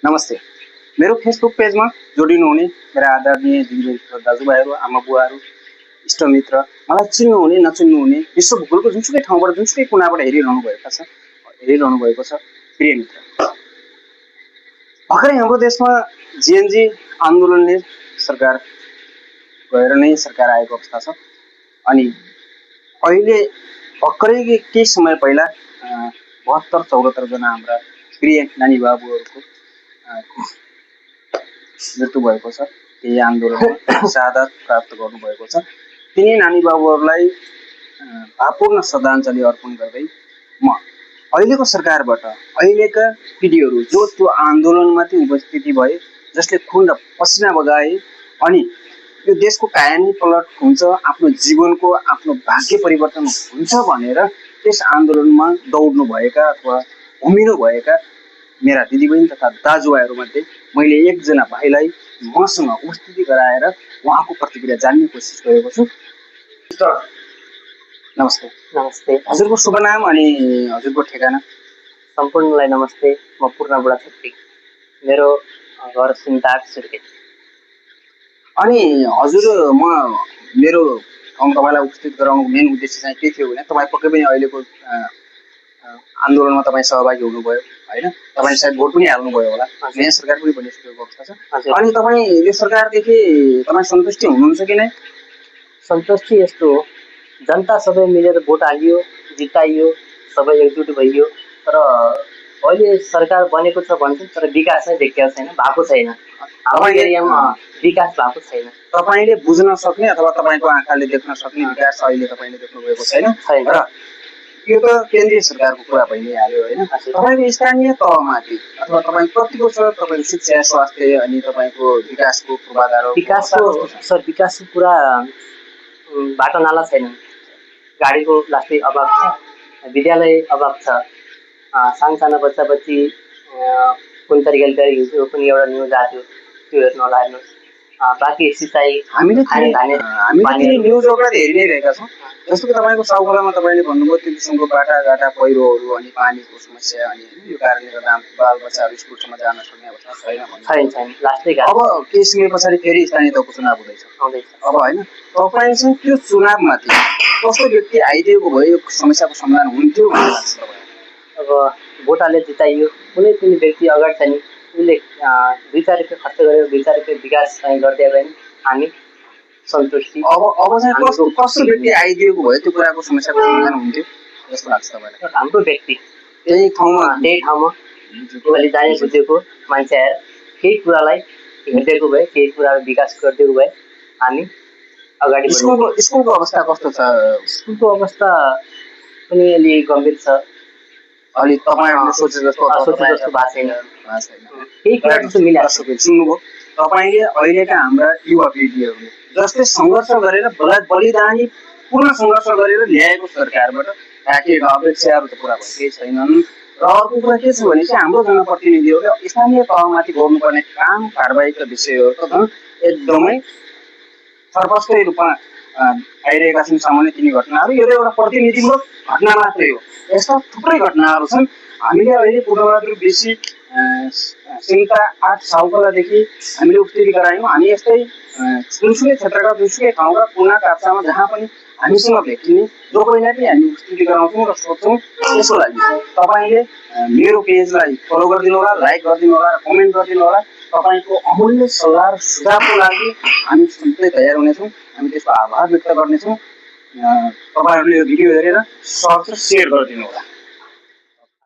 नमस्ते। मेरो फेसबुक पेजमा जोडिनुहुने मेरा आदरणीय दिदीबहिनी दाजुभाइहरू, आमा बुवाहरू, इष्टमित्र, मलाई चिन्नुहुने नचिन्नुहुने विश्व भूगोलको जुनसुकै ठाउँबाट जुनसुकै कुनाबाट हेरिरहनु भएको छ प्रिय मित्र। भर्खरै हाम्रो देशमा जिएनजी आन्दोलनले सरकार गएर नै सरकार आएको अवस्था छ। अनि अहिले भर्खरै केही समय पहिला 72-74 जना हाम्रा प्रिय नानी बाबुहरूको मृत्यु भएको छ। त्यही आन्दोलनमा शहादत प्राप्त गर्नुभएको छ। तिनी नानी बाबुहरूलाई भावपूर्ण श्रद्धाञ्जली अर्पण गर्दै म अहिलेको सरकारबाट अहिलेका पिढीहरू जो त्यो आन्दोलनमाथि उपस्थिति भए, जसले खुन र पसिना बगाए अनि यो देशको कायानी पलट हुन्छ, आफ्नो जीवनको आफ्नो भाग्य परिवर्तन हुन्छ भनेर त्यस आन्दोलनमा दौड्नु भएका अथवा उभिनु भएका मेरा दिदीबहिनी तथा दाजुभाइहरूमध्ये मैले एकजना भाइलाई मसँग उपस्थिति गराएर उहाँको प्रतिक्रिया जान्ने कोसिस गरेको छु। नमस्ते। नमस्ते। हजुरको शुभ नाम अनि हजुरको ठेगाना? सम्पूर्णलाई नमस्ते। म पूर्ण बुढा छेत्री, मेरो घर सिन्ताक सुर्खेत। अनि हजुर, मेरो तपाईँलाई उपस्थित गराउनुको मेन उद्देश्य चाहिँ के थियो भने तपाईँ पक्कै पनि अहिलेको आन्दोलनमा तपाईँ सहभागी हुनुभयो होइन? तपाईँ सायद भोट पनि हाल्नुभयो होला, नयाँ सरकार पनि बनिसकेको अवस्था छ। अनि तपाईँ यो सरकारदेखि तपाईँ सन्तुष्टि हुनुहुन्छ कि नै? सन्तुष्टि यस्तो हो, जनता सबै मिलेर भोट हालियो, जिताइयो, सबै एकजुट भइयो। तर अहिले सरकार बनेको छ भन्छ, तर विकास चाहिँ देखिएको छैन, भएको छैन। हाम्रो एरियामा विकास भएको छैन। तपाईँले बुझ्न सक्ने अथवा तपाईँको आँखाले देख्न सक्ने विकास अहिले तपाईँले देख्नुभएको छैन। र यो त केन्द्रीय सरकारको कुरा भइ नै हाल्यो होइन? तपाईँको स्थानीय तहमाथि अथवा तपाईँ कतिको छ तपाईँको शिक्षा, स्वास्थ्य अनि तपाईँको विकासको पूर्वाधार? विकासको कुरा, बाटो नाला छैन, गाडीको लास्टै अभाव छ, विद्यालय अभाव छ, सानसाना बच्चा बच्ची कुन तरिकाले गरिन्छ त्यो पनि एउटा न्युज आएको थियो, त्यो हेर्नु होला हेर्नुहोस्। बाँकी सिँचाइ हामीले न्युजबाट हेरि नै रहेका छौँ। जस्तो कि तपाईँको साउखोलामा तपाईँले भन्नुभयो त्यो किसिमको बाटाघाटा, पहिरोहरू अनि पानीको समस्या, अनि यो कारणले गर्दा बालबच्चाहरू स्कुलसम्म जान सक्ने अवस्था छैन। लास्टै अब केही समय पछाडि फेरि स्थानीय तहको चुनाव हुँदैछ अब होइन? तपाईँ चाहिँ त्यो चुनावमाथि कस्तो व्यक्ति आइदिएको भए यो समस्याको समाधान हुन्थ्यो भन्ने लाग्छ तपाईँलाई? अब भोट हालेर जिताइयो, कुनै पनि व्यक्ति अगाडि छ नि, उसले 2-4 रुपियाँ खर्च गरेर 2-4 रुपियाँ विकास चाहिँ गरिदियो भने हामी सन्तुष्टि। अब चाहिँ कस्तो व्यक्ति आइदिएको भए त्यो कुराको समस्याको समाधान हुन्थ्यो जस्तो लाग्छ तपाईँलाई? हाम्रो व्यक्ति त्यही ठाउँमा अहिले जाने बुझेको मान्छे आएर केही कुरालाई हेरिदिएको भए, केही कुराहरू विकास गरिदिएको भए हामी अगाडि। स्कुलको अवस्था कस्तो छ? स्कुलको अवस्था पनि अलि गम्भीर छ। अलि तपाईँहरूले सोचे जस्तो भएको छैन। केही कुरा जस्तो मिलाएको सुन्नुभयो तपाईँले? अहिलेका हाम्रा युवा पिँढीहरूले जसले सङ्घर्ष गरेर बलिदानी पूर्ण सङ्घर्ष गरेर ल्याएको सरकारबाट राखिएका अपेक्षाहरू त पुरा भएकै छैनन्। र अर्को कुरा के छ भने चाहिँ हाम्रो जनप्रतिनिधिहरूले स्थानीय तहमाथि गर्नुपर्ने काम कारबाहीका विषयहरू त झन् एकदमै सर्वस्कै रूपमा आइरहेका छन् सामान्य तिनी घटनाहरू। यो एउटा प्रतिनिधिमूलक घटना मात्रै हो, यस्ता थुप्रै घटनाहरू छन्। हामीले अहिले पूर्णबहादुर बेसी सिन्ता 8 साउखोलादेखि हामीले उपस्थिति गरायौँ। हामी यस्तै जुनसुकै क्षेत्रका जुनसुकै ठाउँका कुना काप्चामा जहाँ पनि हामीसँग भेटिने जो कोहीलाई पनि हामी उपस्थिति गराउँछौँ र सोध्छौँ। यसको लागि तपाईँले मेरो पेजलाई फलो गरिदिनु होला, लाइक गरिदिनु होला र कमेन्ट गरिदिनु होला। तपाईँको अमूल्य सल्लाह र सुझावको लागि हामी सधैँ तयार हुनेछौँ। हामी त्यसको आभार व्यक्त गर्नेछौँ। तपाईँहरूले यो भिडियो हेरेर सर्च र सेयर गरिदिनु होला।